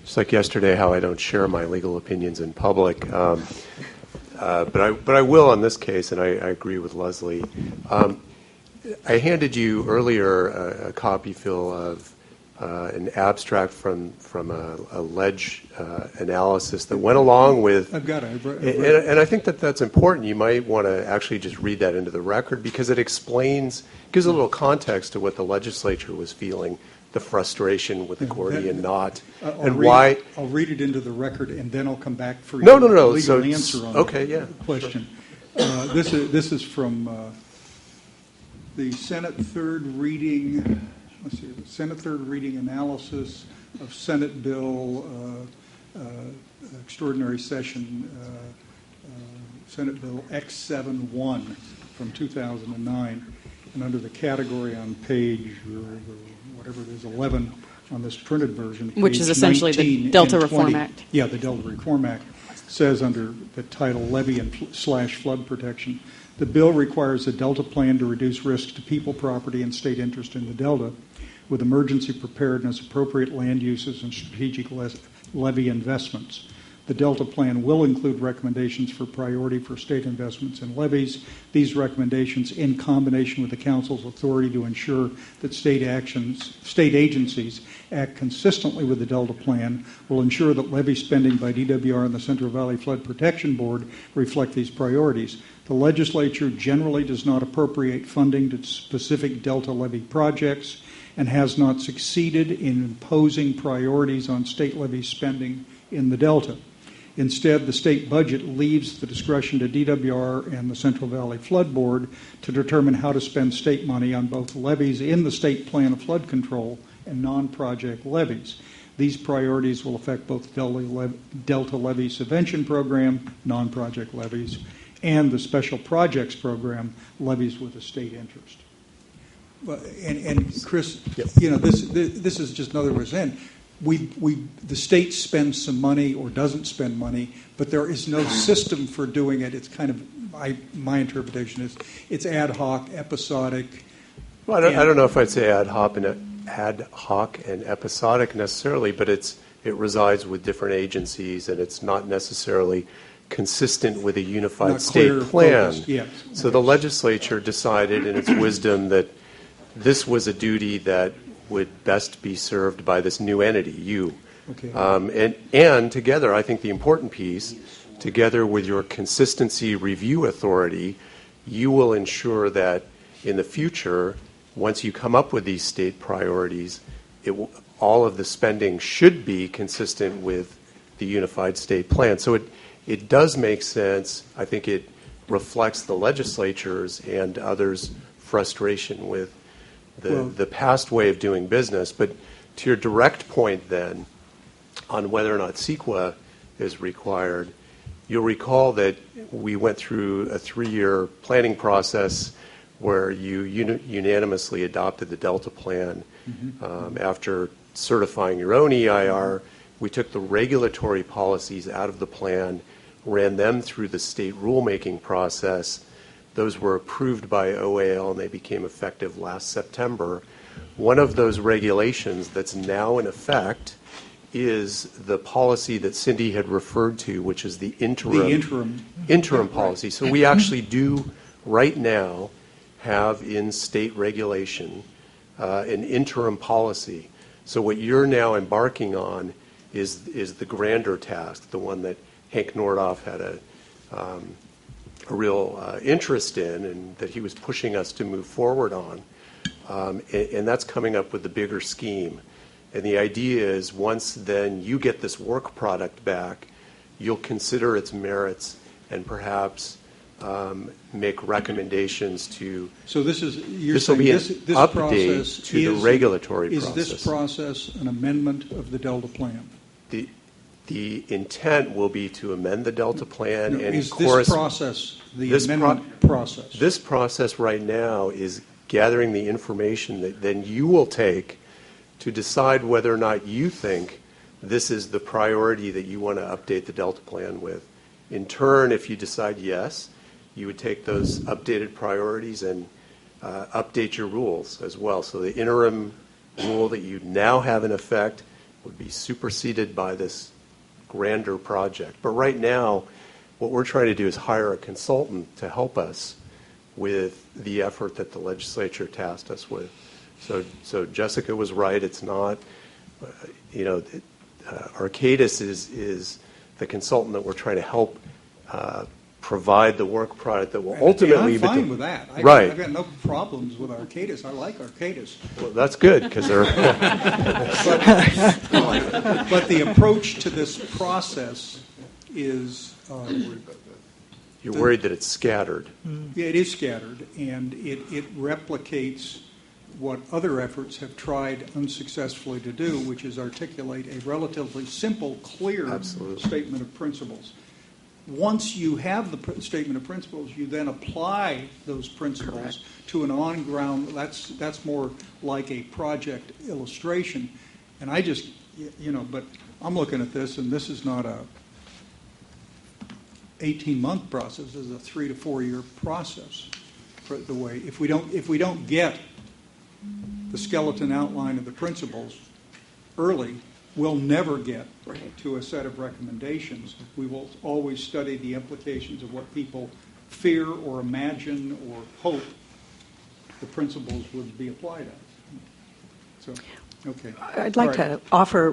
just like yesterday, how I don't share my legal opinions in public. But I will on this case, and I agree with Leslie. I handed you earlier a copy, Phil, of an abstract from a ledge analysis that went along with. I've got it. And I think that's important. You might want to actually just read that into the record because it gives a little context to what the legislature was feeling, the frustration with the Gordian knot, why. I'll read it into the record, and then I'll come back for your legal answer on the question. Sure. This is from the Senate third reading. Let's see, the Senate third reading analysis of Senate Bill Extraordinary Session Senate Bill X71 from 2009, and under the category on page whatever it is, 11 on this printed version, which is essentially the Delta Reform Act. Yeah, the Delta Reform Act says under the title Levee and /flood protection, the bill requires a Delta plan to reduce risks to people, property, and state interest in the Delta with emergency preparedness, appropriate land uses, and strategic levee investments. The Delta Plan will include recommendations for priority for state investments in levees. These recommendations, in combination with the Council's authority to ensure that state agencies act consistently with the Delta Plan, will ensure that levee spending by DWR and the Central Valley Flood Protection Board reflect these priorities. The legislature generally does not appropriate funding to specific Delta levee projects and has not succeeded in imposing priorities on state levee spending in the Delta. Instead, the state budget leaves the discretion to DWR and the Central Valley Flood Board to determine how to spend state money on both levees in the state plan of flood control and non-project levees. These priorities will affect both Delta Levee Subvention Program, non-project levees, and the Special Projects Program, levees with a state interest. And Chris, you know, this is just another reason. The state spends some money or doesn't spend money, but there is no system for doing it. It's kind of my interpretation is it's ad hoc, episodic. Well, I don't know if I'd say ad hoc and episodic necessarily, but it resides with different agencies, and it's not necessarily consistent with a unified state plan. Yes. So the legislature decided in its wisdom that this was a duty that would best be served by this new entity, you. Okay. And together, I think the important piece, together with your consistency review authority, you will ensure that in the future, once you come up with these state priorities, all of the spending should be consistent with the unified state plan. So it does make sense. I think it reflects the legislature's and others' frustration with the past way of doing business. But to your direct point then on whether or not CEQA is required, you'll recall that we went through a 3-year planning process where you unanimously adopted the Delta Plan. After certifying your own EIR, we took the regulatory policies out of the plan, ran them through the state rulemaking process. Those were approved by OAL, and they became effective last September. One of those regulations that's now in effect is the policy that Cindy had referred to, which is the interim policy. So we actually do right now have in state regulation an interim policy. So what you're now embarking on is the grander task, the one that Hank Nordoff had a real interest in and that he was pushing us to move forward on. And that's coming up with the bigger scheme. And the idea is once then you get this work product back, you'll consider its merits and perhaps make recommendations to. So this is this will be an update to the regulatory process. Is this process an amendment of the Delta Plan? The intent will be to amend the Delta Plan. No, and is this process the amendment process? This process right now is gathering the information that then you will take to decide whether or not you think this is the priority that you want to update the Delta Plan with. In turn, if you decide yes, you would take those updated priorities and update your rules as well. So the interim rule that you now have in effect would be superseded by this grander project. But right now, what we're trying to do is hire a consultant to help us with the effort that the legislature tasked us with. So Jessica was right. It's not, ARCADIS is the consultant that we're trying to help provide the work product that will ultimately... I'm fine with that. Right. I've got no problems with ARCADIS. I like ARCADIS. Well, that's good, because they're... But the approach to this process is... You're worried that it's scattered. Yeah, it is scattered, and it replicates what other efforts have tried unsuccessfully to do, which is articulate a relatively simple, clear statement of principles. Once you have the statement of principles, you then apply those principles to an on-ground, that's more like a project illustration. And I just, but I'm looking at this, and this is not a 18-month process. This is a 3 to 4 year process. For the way, if we don't get the skeleton outline of the principles early, we'll never get to a set of recommendations. We will always study the implications of what people fear or imagine or hope the principles would be applied at. So, okay. I'd like to offer